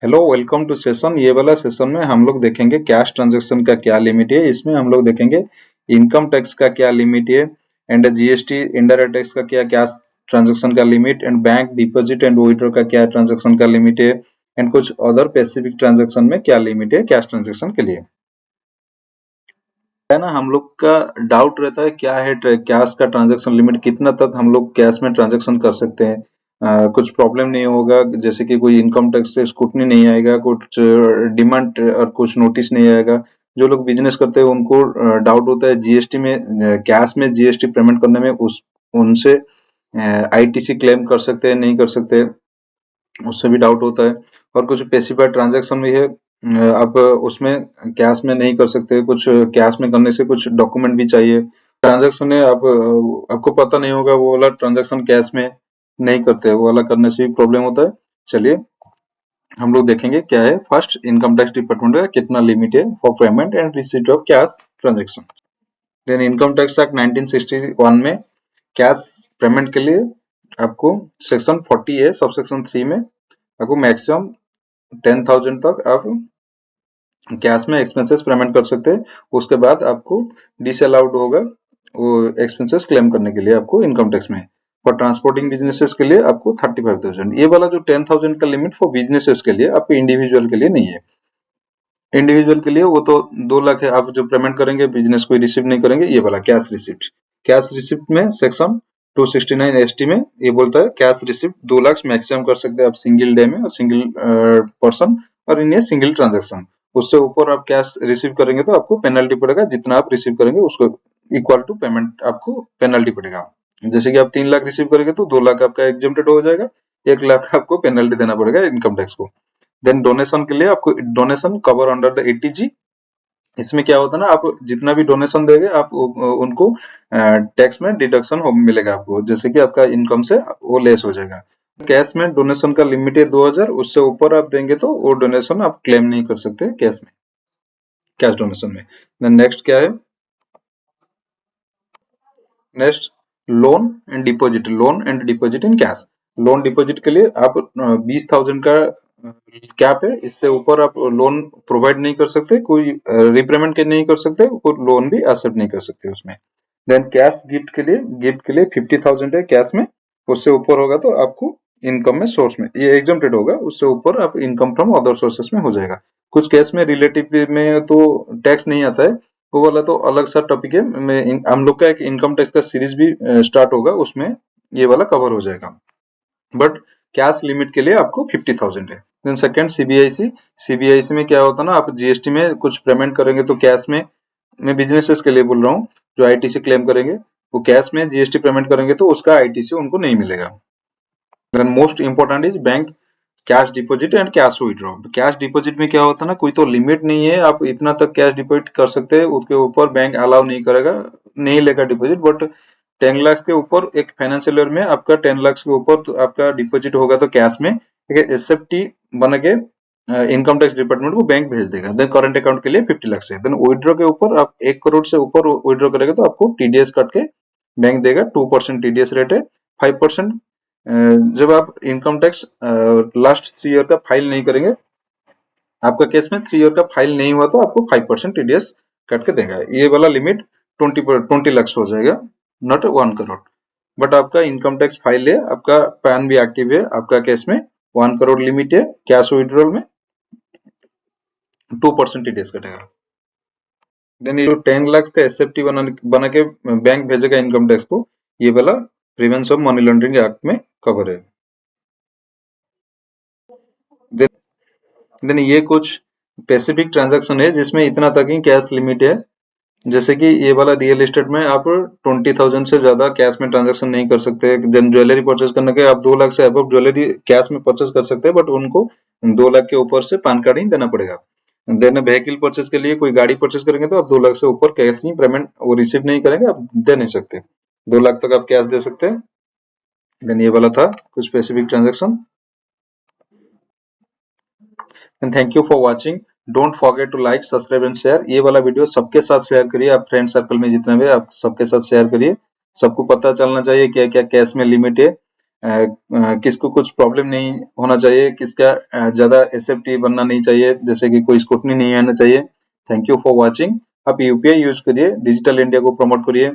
Hello, welcome to session. ये वाला session में हम लोग देखेंगे कैश ट्रांजैक्शन का क्या लिमिट है। इसमें हम लोग देखेंगे इनकम टैक्स का क्या लिमिट है एंड जीएसटी इंडायरेक्ट टैक्स का क्या कैश ट्रांजैक्शन का limit and bank deposit and withdraw का क्या ट्रांजैक्शन का लिमिट है एंड कुछ अदर स्पेसिफिक ट्रांजैक्शन में क्या लिमिट है कैश ट्रांजैक्शन के लिए। है ना, हम लोग का डाउट रहता है क्या है कैश का ट्रांजैक्शन लिमिट, कितना तक हम लोग कैश में ट्रांजैक्शन कर सकते हैं। कुछ प्रॉब्लम नहीं होगा, जैसे कि कोई इनकम टैक्स से स्क्रूटनी नहीं आएगा, कुछ डिमांड और कुछ नोटिस नहीं आएगा। जो लोग बिजनेस करते हैं उनको डाउट होता है जीएसटी में, कैश में जीएसटी पेमेंट करने में, उस उनसे आईटीसी क्लेम कर सकते हैं नहीं कर सकते, उससे भी डाउट होता है। और कुछ स्पेसिफाइड ट्रांजैक्शन भी है, आप उसमें कैश में नहीं कर सकते, कुछ कैश में करने से कुछ डॉक्यूमेंट भी चाहिए। ट्रांजैक्शन है, आप आपको पता नहीं होगा वो वाला ट्रांजैक्शन कैश में नहीं करते, वो वाला करने से भी प्रॉब्लम होता है। चलिए हम लोग देखेंगे क्या है। फर्स्ट, इनकम टैक्स डिपार्टमेंट का कितना लिमिट है for payment and receipt of cash transaction. Then income tax act 1961 में कैश पेमेंट के लिए आपको सेक्शन 40 है सब सेक्शन 3 में आपको मैक्सिमम 10,000 तक आप कैश में एक्सपेंसेस पेमेंट कर सकते हैं। उसके बाद आपको डिसअलाउड होगा वो एक्सपेंसेस क्लेम करने के लिए आपको इनकम टैक्स में। फॉर ट्रांसपोर्टिंग बिजनेसेस के लिए आपको 35,000। ये वाला जो 10,000 का लिमिट फॉर बिजनेसेस के लिए, आपके इंडिविजुअल के लिए नहीं है। इंडिविजुअल के लिए वो तो 2 लाख है, आप जो पेमेंट करेंगे बिजनेस कोई रिसीव नहीं करेंगे। ये वाला कैश रिसिप्ट, कैश रिसिप्ट में सेक्शन 269 एसटी में ये बोलता है कैश रिसिप्ट 2 लाख मैक्सिमम कर सकते हैं आप सिंगल डे में और सिंगल पर्सन और इन ए सिंगल ट्रांजेक्शन। उससे ऊपर आप कैश रिसीव करेंगे तो आपको पेनल्टी पड़ेगा, जितना आप रिसीव करेंगे उसको इक्वल टू पेमेंट आपको पेनल्टी पड़ेगा। जैसे कि आप 3 लाख रिसीव करेंगे तो 2 लाख आपका एग्जेम्प्टेड हो जाएगा, 1 लाख आपको पेनल्टी देना पड़ेगा इनकम टैक्स को। देन डोनेशन के लिए आपको donation cover under the 80G। इसमें क्या होता है ना, आप जितना भी डोनेशन देंगे आप उनको टैक्स में डिडक्शन मिलेगा आपको, जैसे कि आपका इनकम से वो लेस हो जाएगा। कैश में डोनेशन का लिमिट है 2,000, उससे ऊपर आप देंगे तो वो डोनेशन आप क्लेम नहीं कर सकते कैश में, कैश डोनेशन में। देन नेक्स्ट क्या है, next loan and deposit, loan and deposit in cash. Loan deposit के लिए आप 20,000 का कैप है, इससे ऊपर आप लोन प्रोवाइड नहीं कर सकते, कोई रिपेमेंट के नहीं कर सकते, कोई लोन भी एक्सेप्ट नहीं कर सकते उसमें। देन कैश गिफ्ट के लिए 50,000 है कैश में, उससे ऊपर होगा तो आपको इनकम में सोर्स में ये एग्जम्प्टेड होगा, उससे ऊपर आप इनकम फ्रॉम अदर सोर्सेस में हो जाएगा। कुछ केस में रिलेटिव में तो टैक्स नहीं आता है, वो वाला तो अलग सा टॉपिक है। हम लोग का एक इनकम टैक्स का सीरीज भी स्टार्ट होगा, उसमें ये वाला कवर हो जाएगा। बट कैश लिमिट के लिए आपको 50,000 है। देन सेकंड सीबीआईसी, सीबीआईसी में क्या होता है ना, आप जीएसटी में कुछ पेमेंट करेंगे तो कैश में, मैं बिजनेसेस के लिए बोल रहा हूँ, जो आईटीसी क्लेम करेंगे वो कैश में जीएसटी पेमेंट करेंगे तो उसका आईटीसी उनको नहीं मिलेगा। Then most important is bank cash deposit and cash withdraw. Cash deposit में क्या होता है ना, कोई तो लिमिट नहीं है, आप इतना तक कैश डिपॉजिट कर सकते हैं, उसके ऊपर बैंक अलाउ नहीं करेगा, नहीं लेगा डिपॉजिट। बट 10 लाख के ऊपर एक फाइनेंशियल ईयर में आपका 10 लाख के ऊपर तो आपका डिपॉजिट होगा तो कैश में एसएफटी बन के इनकम टैक्स डिपार्टमेंट को बैंक भेज देगा। देन करंट अकाउंट के लिए 50 लाख से। देन विड्रॉ के ऊपर आप 1 करोड़ से ऊपर विड्रॉ करेगा तो आपको टीडीएस काट के बैंक देगा, 2% टीडीएस रेट है। 5% जब आप इनकम टैक्स लास्ट 3 ईयर का फाइल नहीं करेंगे, आपका केस में 3 ईयर का फाइल नहीं हुआ तो आपको 5% टीडीएस काट के देगा। ये वाला लिमिट 20 लाख हो जाएगा, नॉट 1 करोड़। बट आपका इनकम टैक्स फाइल है, आपका पैन भी एक्टिव है, आपका केस में 1 करोड़ लिमिट है, कैश विड्रॉल में 2% टीडीएस कटेगा। देन ये 10 लाख का एसएफटी बना के बैंक भेजेगा इनकम टैक्स को, ये वाला prevention of money laundering act में कवर है। देन ये कुछ स्पेसिफिक ट्रांजैक्शन है जिसमें इतना तक ही कैश लिमिट है, जैसे कि ये वाला रियल एस्टेट में आप 20,000 से ज्यादा कैश में ट्रांजैक्शन नहीं कर सकते। ज्वेलरी परचेज करने के आप 2 लाख से अबव ज्वेलरी कैश में परचेज कर सकते हैं, बट उनको 2 लाख के ऊपर से पैन कार्ड ही देना पड़ेगा। देन व्हीकल परचेज के लिए कोई गाड़ी परचेज करेंगे तो आप 2 लाख से ऊपर कैश ही पेमेंट वो रिसीव नहीं करेंगे, आप दे नहीं सकते। 2 लाख तक आप कैश दे सकते हैं। देन ये वाला था कुछ specific transaction. And thank you for watching. Don't forget to like subscribe and share. ये वाला वीडियो सबके साथ शेयर करिए, आप फ्रेंड सर्कल में जितने भी आप सबके साथ शेयर करिए, सबको पता चलना चाहिए क्या क्या कैश में लिमिट है। किसको कुछ प्रॉब्लम नहीं होना चाहिए, किसका ज्यादा एसएफटी बनना नहीं चाहिए, जैसे कि कोई स्कूटनी नहीं आना चाहिए। Thank you for watching. आप यूपीआई यूज करिए, डिजिटल इंडिया को प्रमोट करिए।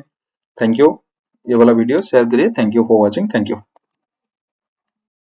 Thank you. ये वाला वीडियो शेयर करिए। Thank you for watching. Thank you.